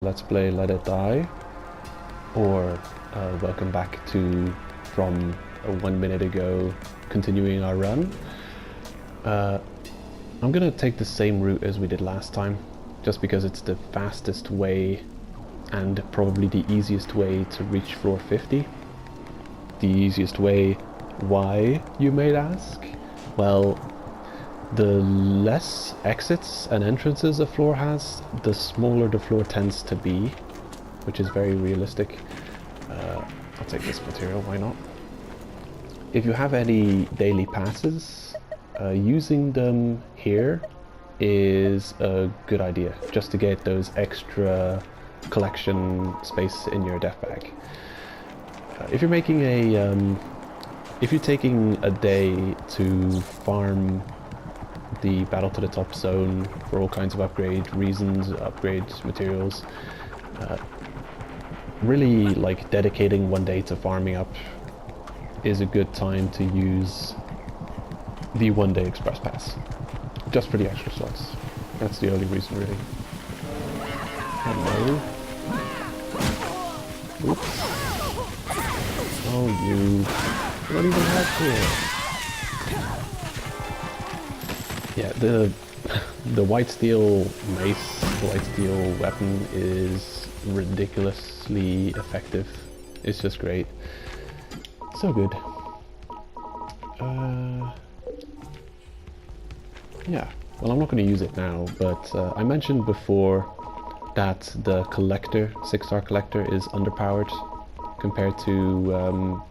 Let's play Let It Die, or welcome back to from 1 minute ago, continuing our run. I'm gonna take the same route as we did last time, just because it's the fastest way and probably the easiest way to reach floor 50. The easiest way, why, you may ask? Well, the less exits and entrances a floor has, the smaller the floor tends to be, which is very realistic. I'll take this material, why not? If you have any daily passes, using them here is a good idea, just to get those extra collection space in your death bag. If you're making a, if you're taking a day to farm the Battle to the Top zone for all kinds of upgrade reasons, upgrades, materials, really like dedicating 1 day to farming up is a good time to use the 1 day express pass, just for the extra slots. That's the only reason, really. Hello. Oops. Oh, you don't even have here. Yeah, the white steel mace, the white steel weapon is ridiculously effective. It's just great. So good. Yeah, well, I'm not going to use it now, but I mentioned before that the collector, 6-star collector, is underpowered compared to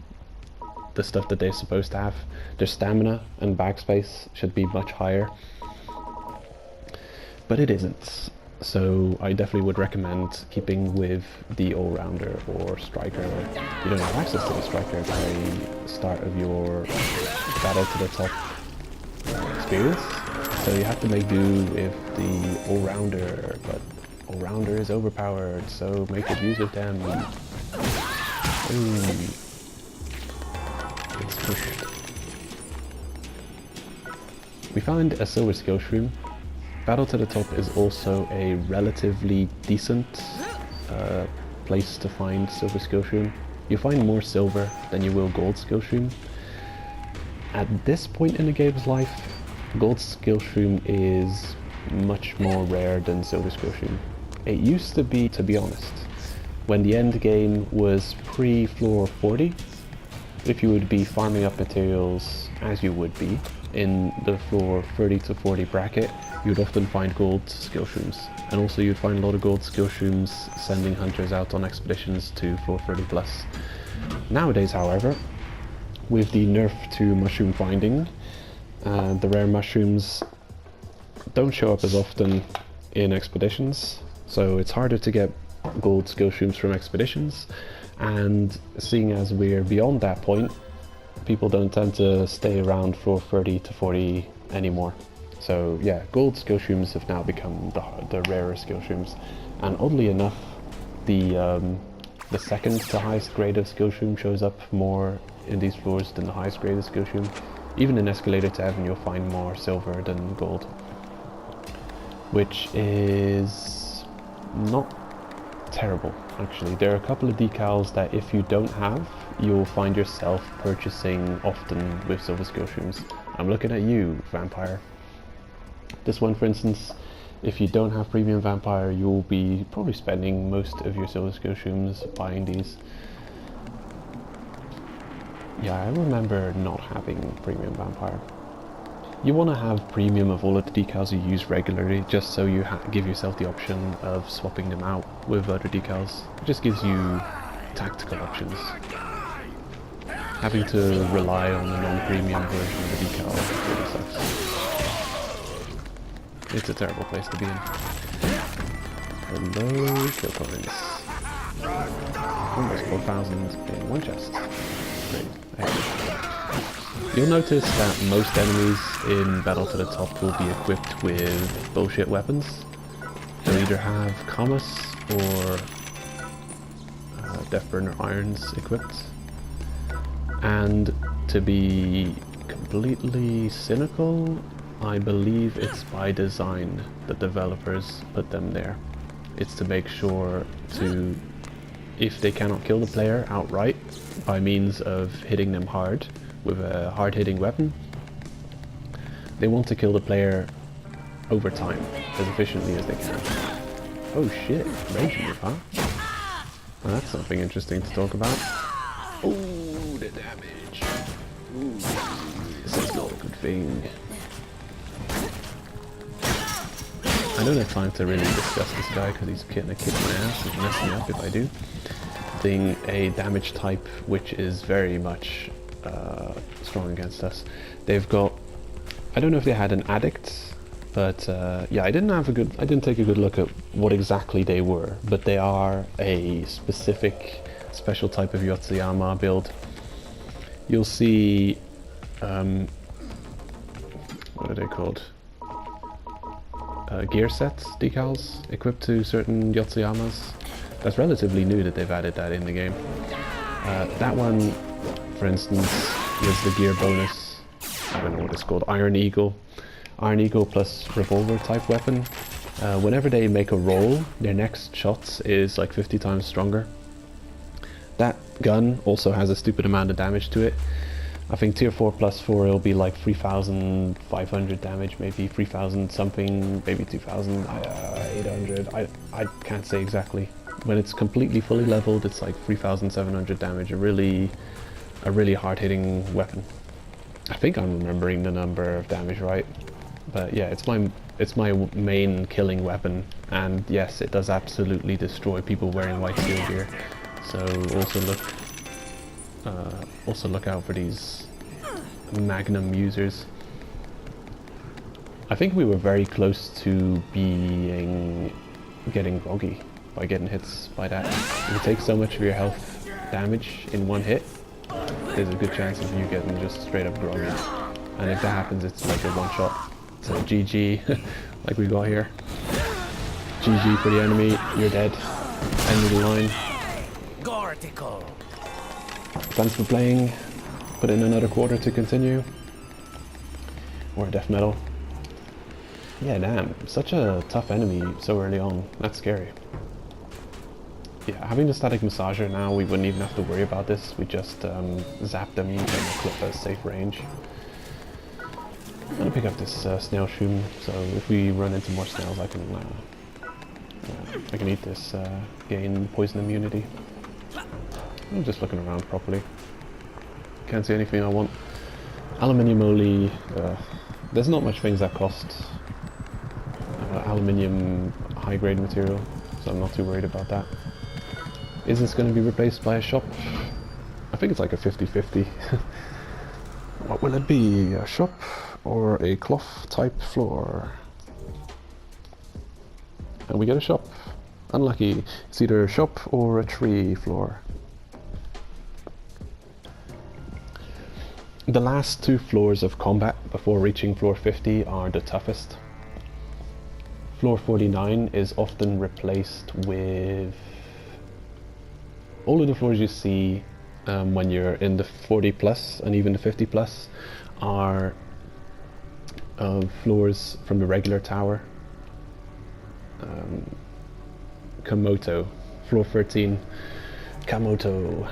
the stuff that they're supposed to have. Their stamina and bag space should be much higher, but it isn't. So I definitely would recommend keeping with the all-rounder or striker. You don't have access to the striker by the start of your Battle to the Top experience, so you have to make do with the all-rounder, but all-rounder is overpowered, so make good use of them. Ooh. It's pushed. We find a silver skill shroom. Battle to the Top is also a relatively decent place to find silver skill shroom. You find more silver than you will gold skill shroom. At this point in the game's life, gold skill shroom is much more rare than silver skill shroom. It used to be honest, when the end game was pre-floor 40, if you would be farming up materials as you would be in the floor 30 to 40 bracket, you'd often find gold skill shrooms. And also you'd find a lot of gold skill shrooms sending hunters out on expeditions to floor 30 plus. Nowadays, however, with the nerf to mushroom finding, the rare mushrooms don't show up as often in expeditions, so it's harder to get gold skill shrooms from expeditions. And seeing as we're beyond that point, people don't tend to stay around for 30 to 40 anymore. So yeah, gold skill shrooms have now become the rarer skill shrooms. And oddly enough, the second to highest grade of skill shroom shows up more in these floors than the highest grade of skill shroom. Even in Escalator to Heaven, you'll find more silver than gold, which is not terrible, actually. There are a couple of decals that if you don't have, you'll find yourself purchasing often with silver skill shrooms. I'm looking at you, Vampire. This one, for instance, if you don't have premium Vampire, you'll be probably spending most of your silver skill shrooms buying these. Yeah, I remember not having premium Vampire. You want to have premium of all of the decals you use regularly, just so you give yourself the option of swapping them out with other decals. It just gives you tactical options. Having to rely on the non-premium version of the decal really sucks. It's a terrible place to be in. Hello, kill coins. Almost 4,000 in one chest. Great. You'll notice that most enemies in Battle to the Top will be equipped with bullshit weapons. They'll either have Comus or Deathburner Irons equipped. And to be completely cynical, I believe it's by design the developers put them there. It's to make sure to, if they cannot kill the player outright by means of hitting them hard with a hard-hitting weapon, they want to kill the player over time, as efficiently as they can. Oh shit, rage move, huh? Well, that's something interesting to talk about. Oh, the damage. Ooh, this is not a good thing. I don't have time to really discuss this guy because he's gonna kick my ass and mess me up if I do. Being a damage type which is very much strong against us. They've got, I don't know if they had an addict, but yeah, I didn't take a good look at what exactly they were, but they are a specific special type of Yotsuyama build. You'll see, what are they called? Gear sets decals equipped to certain Yotsuyamas. That's relatively new that they've added that in the game. That one, for instance, is the gear bonus. I don't know what it's called. Iron Eagle. Iron Eagle plus revolver type weapon. Whenever they make a roll, their next shots is like 50 times stronger. That gun also has a stupid amount of damage to it. I think tier 4 plus 4 it'll be like 3,500 damage, maybe 3,000 something, maybe 2,800. I can't say exactly. When it's completely fully leveled, it's like 3,700 damage. A really hard-hitting weapon. I think I'm remembering the number of damage right, but yeah, it's my main killing weapon, and yes, it does absolutely destroy people wearing white steel gear. So also look out for these Magnum users. I think we were very close to getting groggy by getting hits by that. If you take so much of your health damage in one hit, there's a good chance of you getting just straight up groggy. And if that happens, it's like a one shot. So GG, like we got here. GG for the enemy, you're dead. End of the line. Thanks for playing. Put in another quarter to continue. Or death metal. Yeah, damn. Such a tough enemy so early on. That's scary. Yeah, having the static massager now, we wouldn't even have to worry about this. We just zap them and clip a safe range. I'm gonna pick up this snail shroom, so if we run into more snails, I can eat this, gain poison immunity. I'm just looking around properly. Can't see anything I want. Aluminium only. There's not much things that cost aluminium high grade material, so I'm not too worried about that. Is this going to be replaced by a shop? I think it's like a 50-50. What will it be? A shop or a cloth type floor? And we get a shop. Unlucky. It's either a shop or a tree floor. The last two floors of combat before reaching floor 50 are the toughest. Floor 49 is often replaced with all of the floors you see when you're in the 40 plus and even the 50 plus are floors from the regular tower. Komoto, floor 13, Kamoto,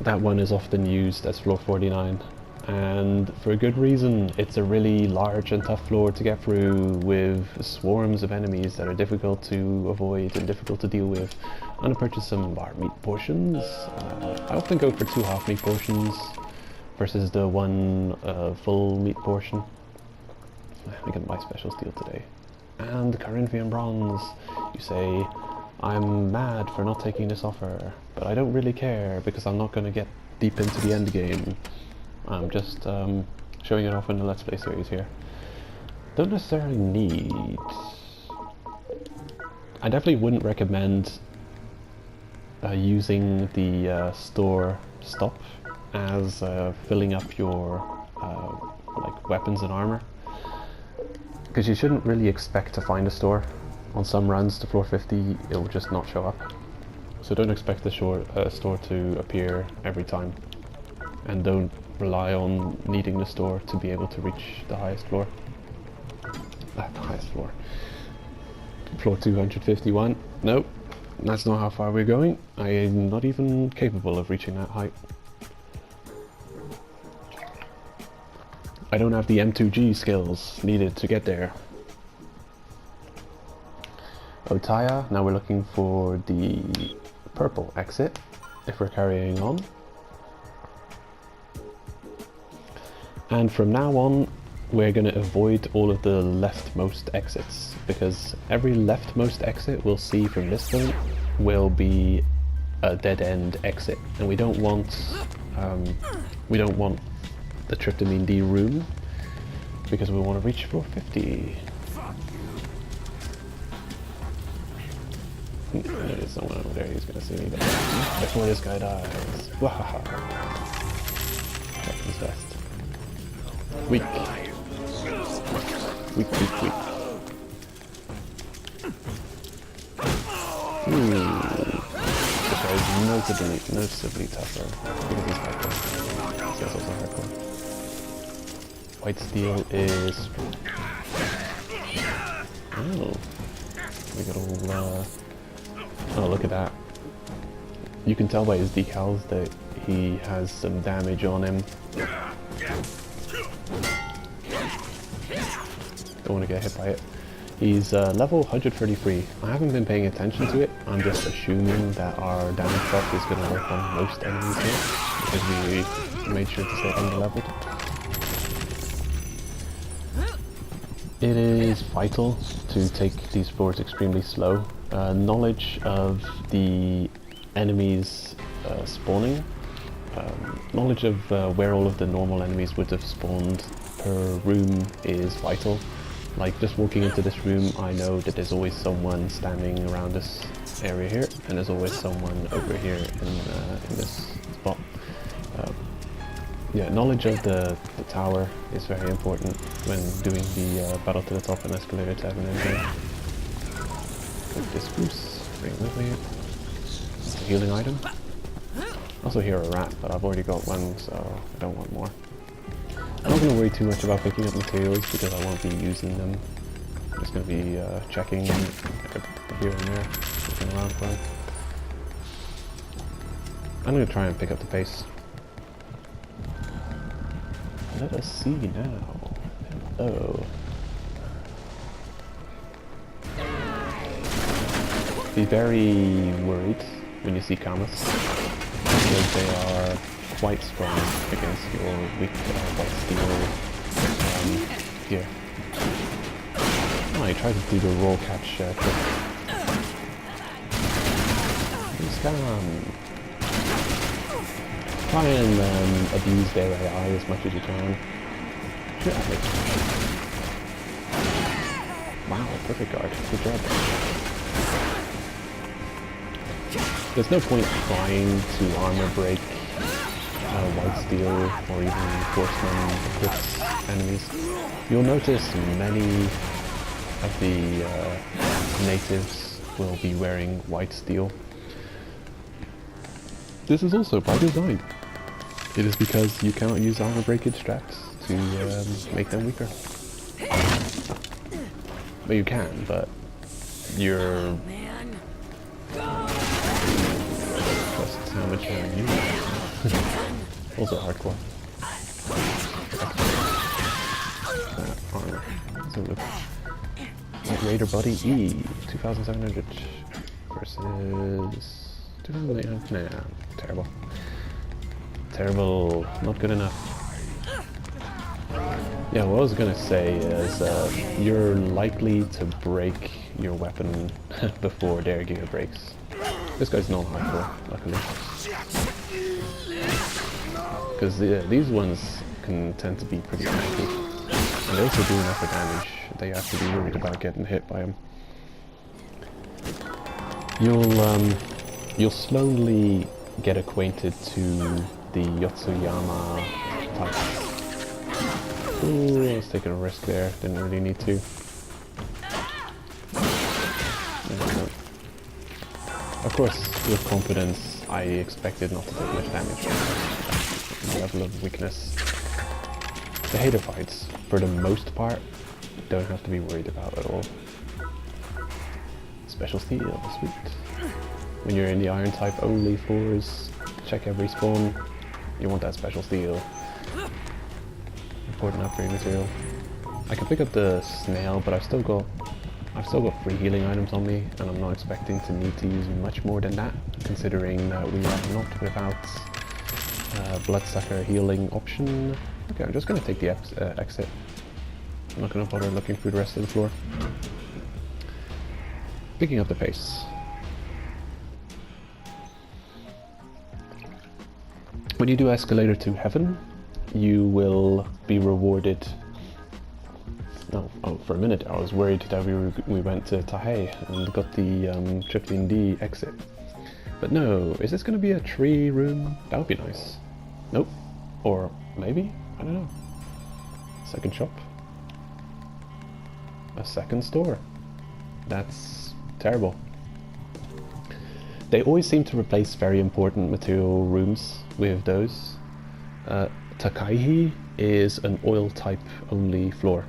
that one is often used as floor 49. And for a good reason. It's a really large and tough floor to get through with swarms of enemies that are difficult to avoid and difficult to deal with. I'm gonna purchase some bar meat portions. I often go for 2 half meat portions versus the 1 full meat portion. I'm gonna buy special steel today. And Corinthian bronze. You say, I'm mad for not taking this offer, but I don't really care because I'm not gonna get deep into the end game. I'm just showing it off in the Let's Play series here. Don't necessarily need... I definitely wouldn't recommend using the store stop as filling up your like weapons and armor, because you shouldn't really expect to find a store. On some runs to floor 50 it will just not show up, so don't expect the store to appear every time, and don't rely on needing the store to be able to reach the highest floor. The highest floor. Floor 251. Nope, that's not how far we're going. I am not even capable of reaching that height. I don't have the M2G skills needed to get there. Otaya, now we're looking for the purple exit, if we're carrying on. And from now on, we're going to avoid all of the leftmost exits, because every leftmost exit we'll see from this point will be a dead-end exit, and we don't want the tryptamine D room, because we want to reach 450. There's someone over there who's going to see me before this guy dies. Wahaha. Captain's best. Weak. Weak, weak, weak. This guy is noticeably tougher because he's hardcore. This guy's also hardcore. White steel is... Oh. We got all... Oh, look at that. You can tell by his decals that he has some damage on him. Don't want to get hit by it. He's level 133. I haven't been paying attention to it. I'm just assuming that our damage buff is going to work on most enemies here, because we made sure to stay under-leveled. It is vital to take these floors extremely slow. Knowledge of the enemies spawning, knowledge of where all of the normal enemies would have spawned per room is vital. Like, just walking into this room, I know that there's always someone standing around this area here, and there's always someone over here in this spot. Yeah, knowledge of the tower is very important when doing the battle to the top and escalator tab and everything. Put this boost, bring it with me. It's a healing item. Also hear a rat, but I've already got one, so I don't want more. I'm not going to worry too much about picking up materials because I won't be using them. I'm just going to be checking here and there, looking around for them. I'm going to try and pick up the pace. Let us see now. Hello. Be very worried when you see Kamas, because they are quite strong against your weak white steel gear. Oh, I tried to do the roll catch trick. Scam! Try and abuse their AI as much as you can. Shoot at me. Wow, perfect guard. Good job. There's no point trying to armor break white steel or even horseman equipped enemies. You'll notice many of the natives will be wearing white steel. This is also by design. It is because you cannot use armor breakage straps to make them weaker. Well, you can, but you're... Plus how much you also hardcore. Armor. So look. Light Raider Body E, 2,700 versus 2,800. Nah, terrible. Terrible, not good enough. Yeah, what I was gonna say is you're likely to break your weapon before their gear breaks. This guy's not hardcore, luckily. Because these ones can tend to be pretty tanky. And they also do enough damage. They have to be worried about getting hit by them. You'll slowly get acquainted to the Yotsuyama type. Ooh, I was taking a risk there. Didn't really need to. Of course, with confidence, I expected not to take much damage. The level of weakness. The hater fights, for the most part, don't have to be worried about at all. special steel, sweet. When you're in the iron type only floors, check every spawn, you want that special steel. Important upgrade material. I can pick up the snail, but I've still got free healing items on me, and I'm not expecting to need to use much more than that, considering that we are not without bloodsucker healing option. Okay, I'm just going to take the exit. I'm not going to bother looking through the rest of the floor. Picking up the pace. When you do escalator to heaven, you will be rewarded. No, oh, for a minute I was worried that we went to Tahe and got the Triple D exit. But no, is this going to be a tree room? That would be nice. Nope. Or maybe? I don't know. Second shop. A second store. That's terrible. They always seem to replace very important material rooms with those. Takaihi is an oil type only floor.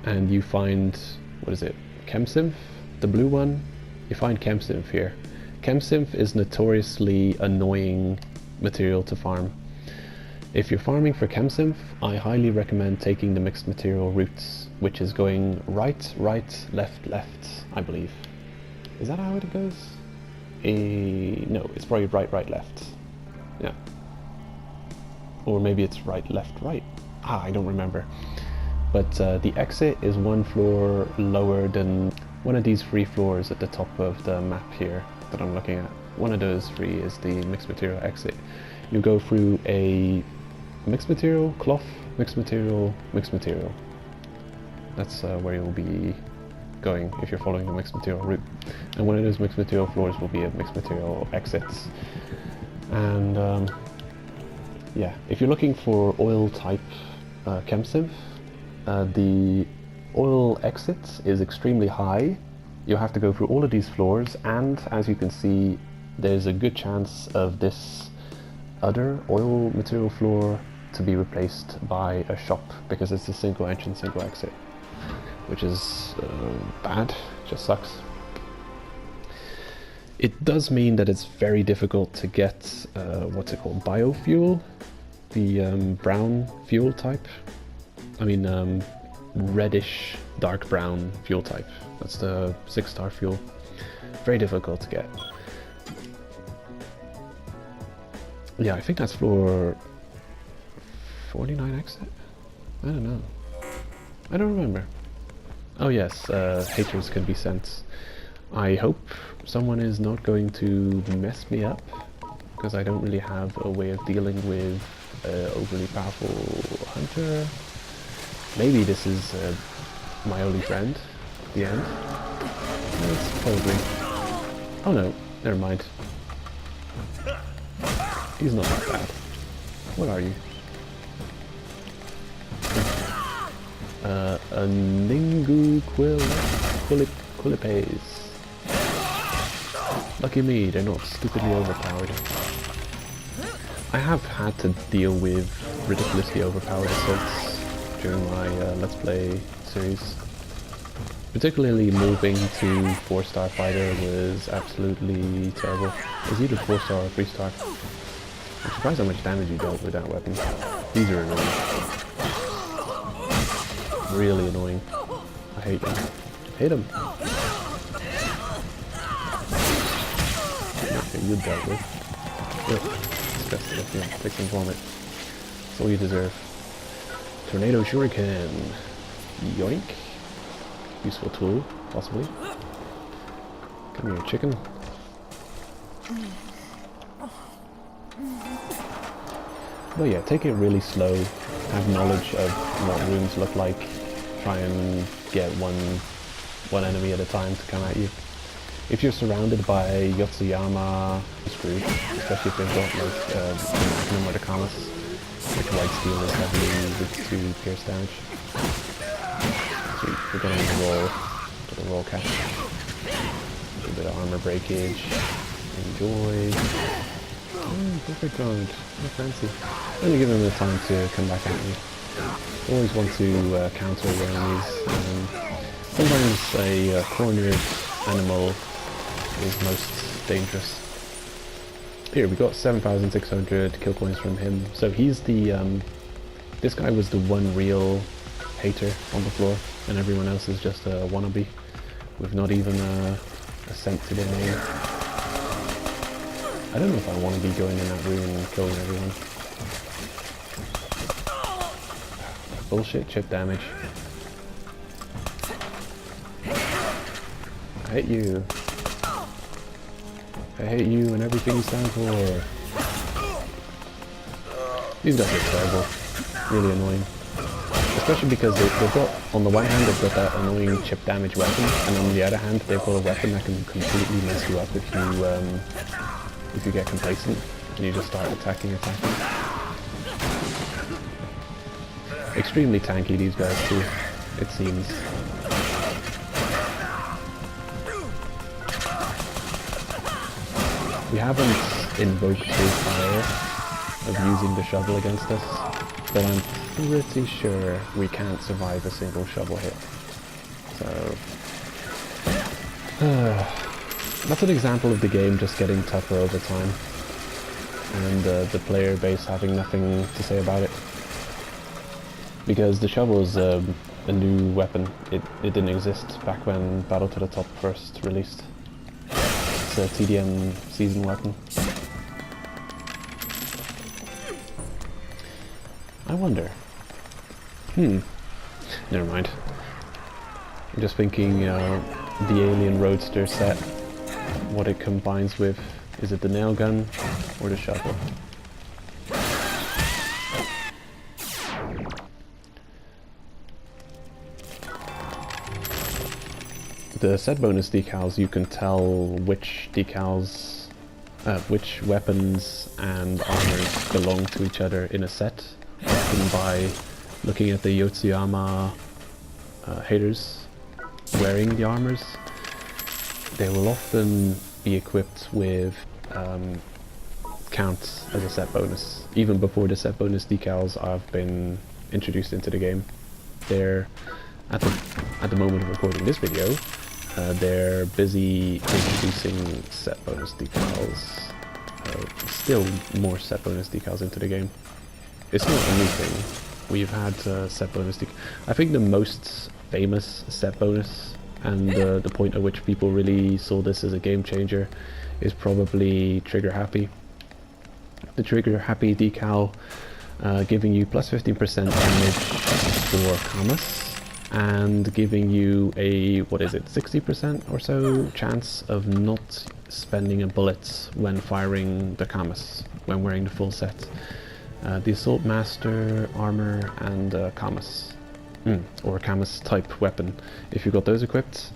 And you find, what is it, Chemsynth? The blue one? You find Chemsynth here. Chemsynth is notoriously annoying material to farm. If you're farming for Chemsynth, I highly recommend taking the mixed material routes, which is going right, right, left, left, I believe. Is that how it goes? No, it's probably right, right, left. Yeah. Or maybe it's right, left, right. Ah, I don't remember. But the exit is one floor lower than one of these three floors at the top of the map here that I'm looking at. One of those three is the mixed material exit. You go through a mixed material, cloth, mixed material, mixed material. That's where you'll be going if you're following the mixed material route. And one of those mixed material floors will be a mixed material exits. And yeah, if you're looking for oil type Chemsynth, the oil exit is extremely high. You have to go through all of these floors, and as you can see, there's a good chance of this other oil material floor to be replaced by a shop, because it's a single entrance, single exit, which is bad, just sucks. It does mean that it's very difficult to get, what's it called, biofuel, the brown fuel type. I mean, reddish, dark brown fuel type. That's the 6-star fuel. Very difficult to get. Yeah, I think that's floor 49 exit? I don't know. I don't remember. Oh yes, haters can be sent. I hope someone is not going to mess me up, because I don't really have a way of dealing with overly powerful hunter. Maybe this is my only friend at the end. That's probably... Oh no, never mind. He's not that bad. What are you? A Ningu Quilipes. Lucky me, they're not stupidly overpowered. I have had to deal with ridiculously overpowered assaults during my Let's Play series. Particularly moving to 4-star fighter was absolutely terrible. It was either 4-star or 3-star. I'm surprised how much damage you dealt with that weapon. These are annoying. Really annoying. I hate them. Hate them. Okay, you dealt with. Ugh, disgusting. Yeah, take some vomit. That's all you deserve. Tornado Shuriken. Yoink. Useful tool, possibly. Come here, chicken. But yeah, take it really slow. Have knowledge of what rooms look like. Try and get one enemy at a time to come at you. If you're surrounded by Yotsuyama, you're screwed. Especially if they've got like Magnum or the Kamas, which white steel is heavily weak to pierce damage. Sweet, we're getting the roll. Get a roll catch. A little bit of armor breakage. Enjoy. Perfect round. Not fancy. Only give them the time to come back at me. Always want to counter your enemies. Sometimes a cornered animal is most dangerous. Here we got 7,600 kill coins from him. So he's the this guy was the one real hater on the floor, and everyone else is just a wannabe with not even a cent to their name. I don't know if I want to be going in that room and killing everyone. Bullshit chip damage. I hate you. I hate you and everything you stand for. These guys are terrible. Really annoying. Especially because they've got, on the one hand, they've got that annoying chip damage weapon, and on the other hand, they've got a weapon that can completely mess you up if you get complacent and you just start attacking. Extremely tanky, these guys too, it seems. We haven't invoked his power of using the shovel against us, but I'm pretty sure we can't survive a single shovel hit. So that's an example of the game just getting tougher over time, and the player base having nothing to say about it. Because the shovel is a new weapon. It didn't exist back when Battle to the Top first released. It's a TDM season weapon. I wonder. Never mind. I'm just thinking the Alien Roadster set, what it combines with. Is it the nail gun or the shovel? The set bonus decals, you can tell which decals, which weapons and armors belong to each other in a set, often by looking at the Yotsuyama haters wearing the armors. They will often be equipped with counts as a set bonus, even before the set bonus decals have been introduced into the game. They're, at the moment of recording this video, they're busy introducing set bonus decals, still more set bonus decals into the game. It's not a new thing. We've had set bonus decals. I think the most famous set bonus, and the point at which people really saw this as a game changer, is probably Trigger Happy. The Trigger Happy decal giving you plus 15% damage for Kamas, and giving you a, what is it, 60% or so chance of not spending a bullet when firing the Kamas, when wearing the full set. The Assault Master armor and Kamas, or Kamas type weapon. If you've got those equipped,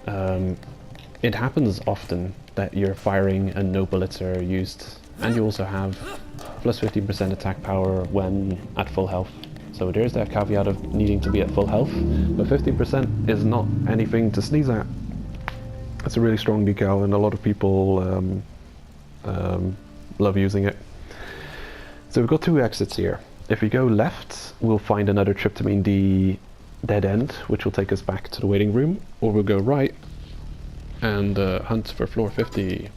it happens often that you're firing and no bullets are used, and you also have plus 15% attack power when at full health. So there's that caveat of needing to be at full health, but 15% is not anything to sneeze at. It's a really strong decal, and a lot of people love using it. So we've got two exits here. If we go left, we'll find another Tryptamine D dead end, which will take us back to the waiting room, or we'll go right and hunt for floor 50.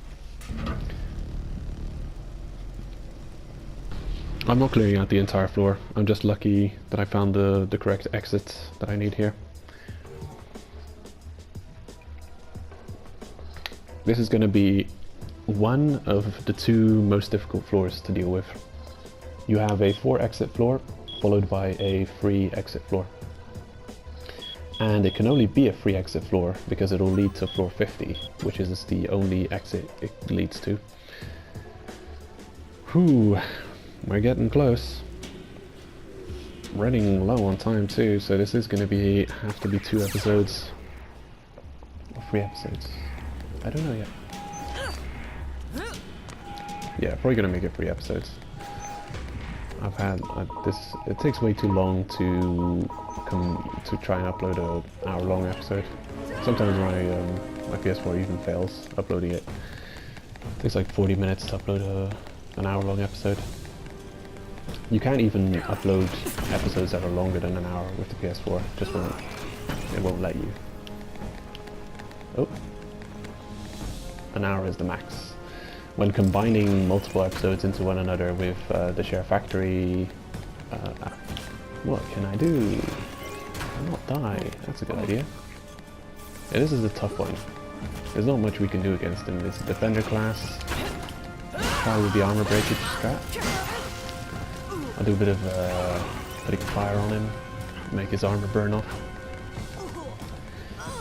I'm not clearing out the entire floor. I'm just lucky that I found the correct exit that I need here. This is going to be one of the two most difficult floors to deal with. You have a 4 exit floor followed by a free exit floor. And it can only be a free exit floor because it'll lead to floor 50, which is the only exit it leads to. Whew. We're getting close. Running low on time too, so this is going to have to be 2 episodes. Or 3 episodes. I don't know yet. Yeah, probably going to make it 3 episodes. I've had it takes way too long to try and upload an hour-long episode. Sometimes my PS4 even fails uploading it. It takes like 40 minutes to upload an hour-long episode. You can't even upload episodes that are longer than an hour with the PS4. It won't let you. Oh. an hour is the max. When combining multiple episodes into one another with the share factory, what can I do? I'll not die. That's a good idea. Yeah, this is a tough one. There's not much we can do against him. It's a defender class. Try with the armor breakage strat. I'll do a bit of putting fire on him, make his armor burn off.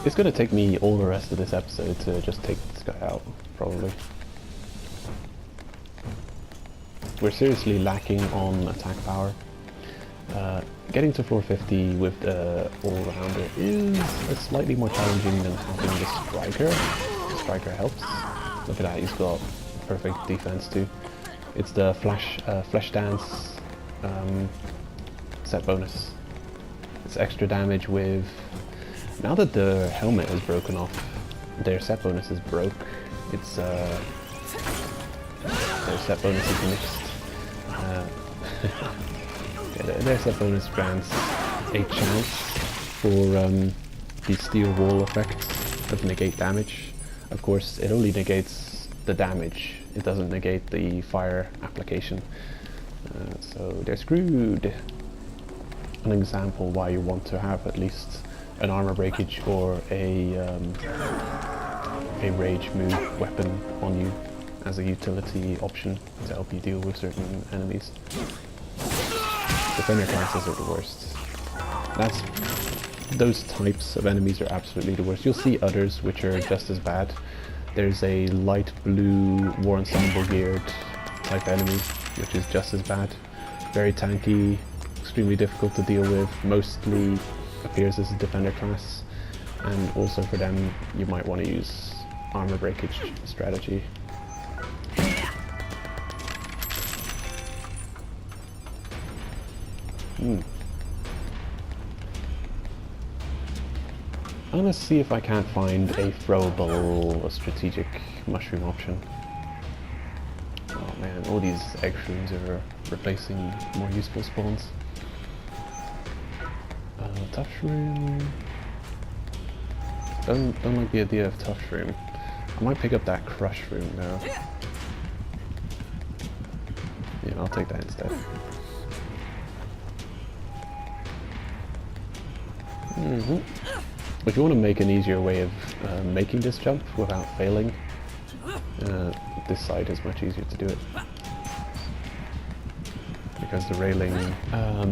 It's gonna take me all the rest of this episode to just take this guy out, probably. We're seriously lacking on attack power. Getting to 450 with the all-rounder is slightly more challenging than having the striker. The striker helps. Look at that, he's got perfect defense too. It's the flesh dance set bonus. It's extra damage with... Now that the helmet is broken off, their set bonus is broke. It's their set bonus is mixed. Their set bonus grants a chance for the steel wall effect of negate damage. Of course, it only negates the damage. It doesn't negate the fire application. So they're screwed. An example why you want to have at least an armor breakage or a rage move weapon on you as a utility option to help you deal with certain enemies. Defender classes are the worst. Those types of enemies are absolutely the worst. You'll see others which are just as bad. There's a light blue war ensemble geared type enemy which is just as bad. Very tanky, extremely difficult to deal with, mostly appears as a defender class, and also for them you might want to use armor breakage strategy. I'm gonna see if I can't find a throwable strategic mushroom option. Oh man, all these egg shrooms are replacing more useful spawns. Tough shroom. Don't like the idea of tough shroom. I might pick up that crush shroom though. Yeah, I'll take that instead. If you want to make an easier way of making this jump without failing, this side is much easier to do it. Because the railing,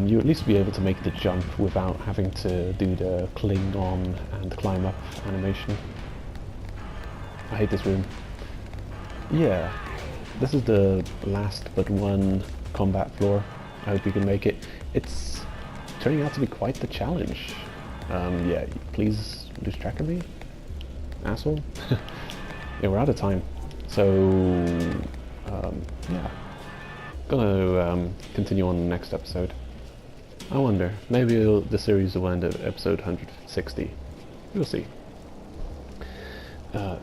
you at least be able to make the jump without having to do the cling on and climb up animation. I hate this room. Yeah, this is the last but one combat floor. I hope you can make it. It's turning out to be quite the challenge. Yeah, please lose track of me, asshole. Yeah, we're out of time. So, yeah. Gonna continue on the next episode. I wonder, maybe the series will end at episode 160. We'll see.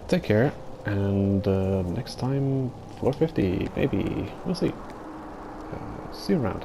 Take care, and next time, 450, maybe. We'll see. See you around.